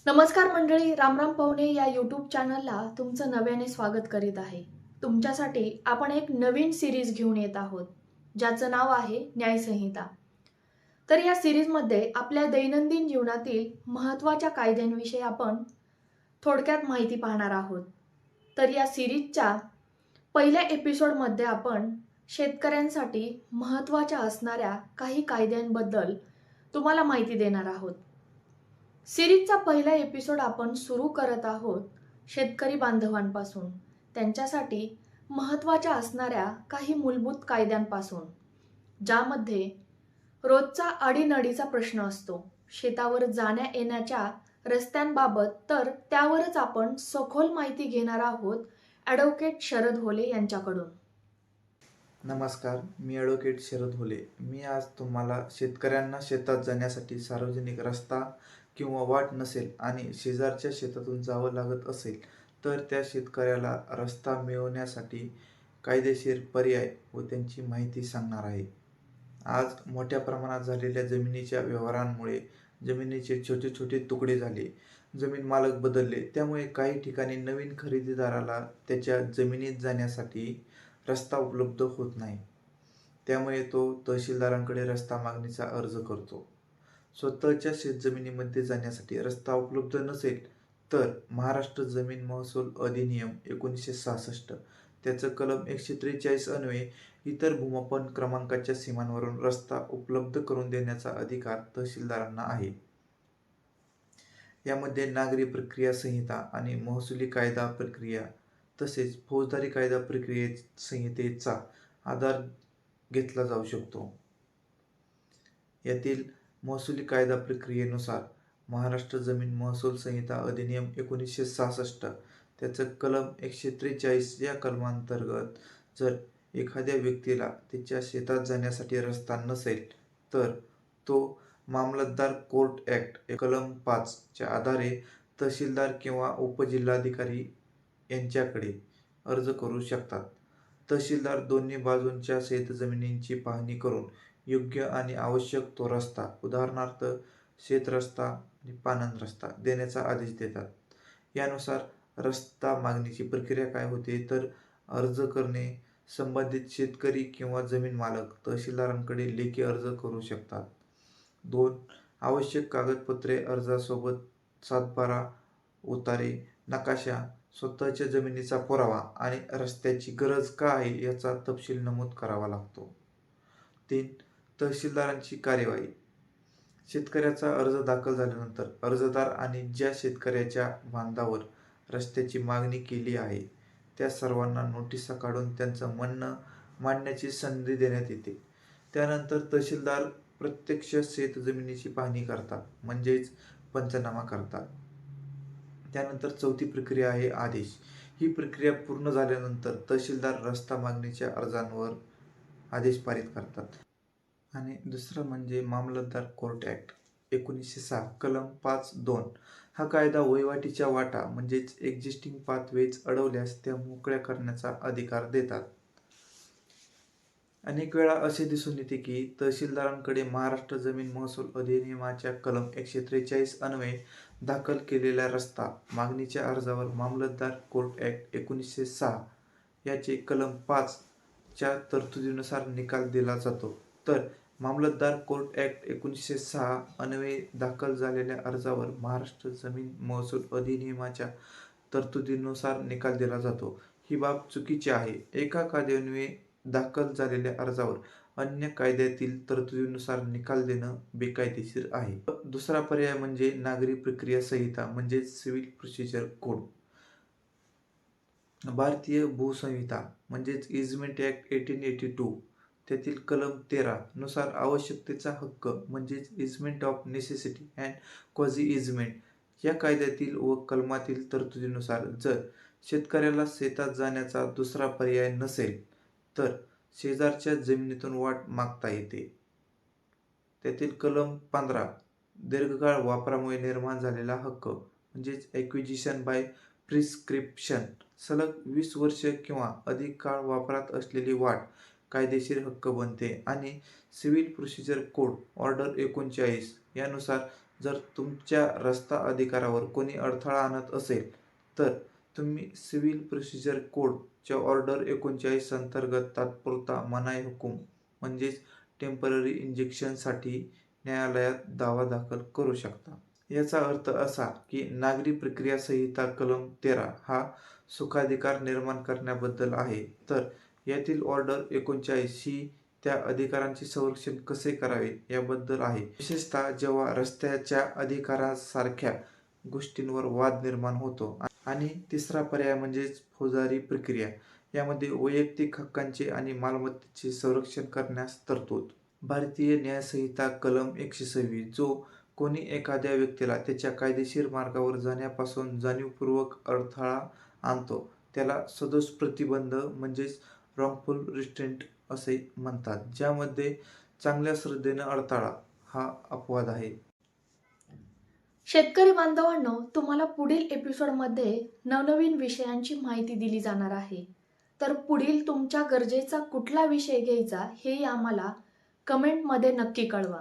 नमस्कार मंडळी, रामराम पाहुणे या यूट्यूब चॅनलला तुमचं नव्याने स्वागत करीत आहे. तुमच्यासाठी आपण एक नवीन सिरीज घेऊन येत आहोत, ज्याचं नाव आहे न्यायसंहिता. तर या सिरीजमध्ये आपल्या दैनंदिन जीवनातील महत्त्वाच्या कायद्यांविषयी आपण थोडक्यात माहिती पाहणार आहोत. तर या सिरीजच्या पहिल्या एपिसोडमध्ये आपण शेतकऱ्यांसाठी महत्त्वाच्या असणाऱ्या काही कायद्यांबद्दल तुम्हाला माहिती देणार आहोत. सिरीजचा पहिला एपिसोड आपण सुरू करत आहोत शेतकरी बांधवांपासून, त्यांच्यासाठी महत्त्वाच्या असणाऱ्या काही मूलभूत कायद्यांपासून, ज्यामध्ये रोजचा अडीनडीचा प्रश्न असतो. शेतावर जाण्या येण्याच्या रस्त्यांबाबत तर त्यावरच आपण सखोल माहिती घेणार आहोत ॲडव्होकेट शरद होले यांच्याकडून. नमस्कार, मी ॲडव्होकेट शरद होले. मी आज तुम्हाला शेतकऱ्यांना शेतात जाण्यासाठी सार्वजनिक रस्ता किंवा वाट नसेल आणि शेजारच्या शेतातून जावं लागत असेल तर त्या शेतकऱ्याला रस्ता मिळवण्यासाठी कायदेशीर पर्याय व त्यांची माहिती सांगणार आहे. आज मोठ्या प्रमाणात झालेल्या जमिनीच्या व्यवहारांमुळे जमिनीचे छोटे छोटे तुकडे झाले, जमीन मालक बदलले, त्यामुळे काही ठिकाणी नवीन खरेदीदाराला त्याच्या जमिनीत जाण्यासाठी रस्ता उपलब्ध होत नाही. त्यामुळे तो तहसीलदारांकडे रस्ता मागणीचा अर्ज करतो. स्वतःच्या शेतजमिनीमध्ये जाण्यासाठी रस्ता उपलब्ध नसेल तर महाराष्ट्र जमीन महसूल अधिनियम 1966 त्याचं कलम 143 अन्वये इतर भूमापन क्रमांकाच्या सीमांवरून रस्ता उपलब्ध करून देण्याचा अधिकार तहसीलदारांना आहे. यामध्ये नागरी प्रक्रिया संहिता आणि महसुली कायदा प्रक्रिया तसेच फौजदारी कायदा प्रक्रिये संहितेचा आधार घेतला जाऊ शकतो. यातील महसुली कायदा प्रक्रियेनुसार महाराष्ट्र जमीन महसूल संहिता अधिनियम 1966 त्याचं कलम 143 या कलमांतर्गत जर एखाद्या व्यक्तीला त्याच्या शेतात जाण्यासाठी रस्ता नसेल तर तो मामलतदार कोर्ट ॲक्ट कलम 5 च्या आधारे तहसीलदार किंवा उपजिल्हाधिकारी यांच्याकडे अर्ज करू शकतात. तहसीलदार दोन्ही बाजूंच्या शेतजमिनींची पाहणी करून योग्य आणि आवश्यक तो रस्ता, उदाहरणार्थ शेतरस्ता आणि पानंद रस्ता देण्याचा आदेश देतात. यानुसार रस्ता मागणीची प्रक्रिया काय होते तर अर्ज करणे, संबंधित शेतकरी किंवा जमीन मालक तहसीलदारांकडे लेखी अर्ज करू शकतात. 2. आवश्यक कागदपत्रे अर्जासोबत सातबारा, उतारे, नकाशा, स्वतःच्या जमिनीचा पुरावा आणि रस्त्याची गरज का आहे याचा तपशील नमूद करावा लागतो. 3. तहसीलदारांची कार्यवाही. शेतकऱ्याचा अर्ज दाखल झाल्यानंतर अर्जदार आणि ज्या शेतकऱ्याच्या बांधावर रस्त्याची मागणी केली आहे त्या सर्वांना नोटिसा काढून त्यांचं म्हणणं मांडण्याची संधी देण्यात येते. त्यानंतर तहसीलदार प्रत्यक्ष शेतजमिनीची पाहणी करतात, म्हणजेच पंचनामा करतात. त्यानंतर चौथी प्रक्रिया आहे आदेश. ही प्रक्रिया पूर्ण झाल्यानंतर तहसीलदार रस्ता मागणीच्या अर्जांवर आदेश पारित करतात. आणि दुसरं म्हणजे मामलतदार कोर्ट ॲक्ट 1906 कलम 5(2) हा कायदा वहिवाटीच्या वाटा म्हणजेच एक्झिस्टिंग पाथवेज अडवल्यास त्या मोकळ्या करण्याचा अधिकार देतात. अनेक वेळा असे दिसून येते की तहसीलदारांकडे महाराष्ट्र जमीन महसूल अधिनियमाच्या कलम 143 अन्वये दाखल केलेला रस्ता मागणीच्या अर्जावर मामलतदार कोर्ट ॲक्ट 1906 याचे कलम 5 च्या तरतुदीनुसार निकाल दिला जातो. तर मामलतदार कोर्ट ॲक्ट 1906 अन्वये दाखल झालेल्या अर्जावर महाराष्ट्र जमीन महसूल अधिनियमाच्या तरतुदीनुसार निकाल दिला जातो. ही बाब चुकीची आहे. एका कायद्यान्वये दाखल झालेल्या अर्जावर अन्य कायद्यातील तरतुदीनुसार निकाल देणं बेकायदेशीर आहे. दुसरा पर्याय म्हणजे नागरी प्रक्रिया संहिता म्हणजेच सिव्हिल प्रोसिजर कोड. भारतीय भूसंहिता म्हणजेच इजमेंट ॲक्ट 1882 त्यातील कलम 13 नुसार आवश्यकतेचा हक्क म्हणजेच easement of necessity and quasi easement या कायद्यातील व कलमातील तरतुदीनुसार जर शेतकऱ्याला शेतात जाण्याचा दुसरा पर्याय नसेल तर शेजारच्या जमिनीतून वाट मागता येते. त्यातील कलम 15 दीर्घकाळ वापरामुळे निर्माण झालेला हक्क म्हणजेच ॲक्विजिशन बाय प्रिस्क्रिप्शन सलग 20 वर्ष किंवा अधिक काळ वापरात असलेली वाट कायदेशीर हक्क बनते. आणि सिव्हिल प्रोसिजर कोड ऑर्डर 39 यानुसार जर तुमच्या रस्ता अधिकारावर कोणी अडथळा आणत असेल तर तुम्ही सिव्हिल प्रोसिजर कोडच्या ऑर्डर 39 अंतर्गत तात्पुरता मनाई हुकूम म्हणजेच टेम्पररी इंजेक्शनसाठी न्यायालयात दावा दाखल करू शकता. याचा अर्थ असा की नागरी प्रक्रिया संहिता कलम 13 हा सुखाधिकार निर्माण करण्याबद्दल आहे, तर यातील ऑर्डर 39 ही त्या अधिकारांचे संरक्षण कसे करावे याबद्दल आहे. विशेषतः जेव्हा रस्त्याच्या अधिकारासारख्या गोष्टींवर वाद निर्माण होतो. आणि तिसरा पर्याय म्हणजेच फौजदारी प्रक्रिया. यामध्ये वैयक्तिक हक्कांचे आणि मालमत्तेचे संरक्षण करण्यास तरतूद. भारतीय न्याय संहिता कलम 126 जो कोणी एखाद्या व्यक्तीला त्याच्या कायदेशीर मार्गावर जाण्यापासून जाणीवपूर्वक अडथळा आणतो त्याला सदोष प्रतिबंध म्हणजेच रॉंगफुल रिस्ट्रेंट असे म्हणतात, ज्यामध्ये चांगल्या श्रद्धेने अडथळा हा अपवाद आहे. शेतकरी बांधवांनो, तुम्हाला पुढील एपिसोडमध्ये नवनवीन विषयांची माहिती दिली जाणार आहे. तर पुढील तुमच्या गरजेचा कुठला विषय घ्यायचा हे आम्हाला कमेंटमध्ये नक्की कळवा.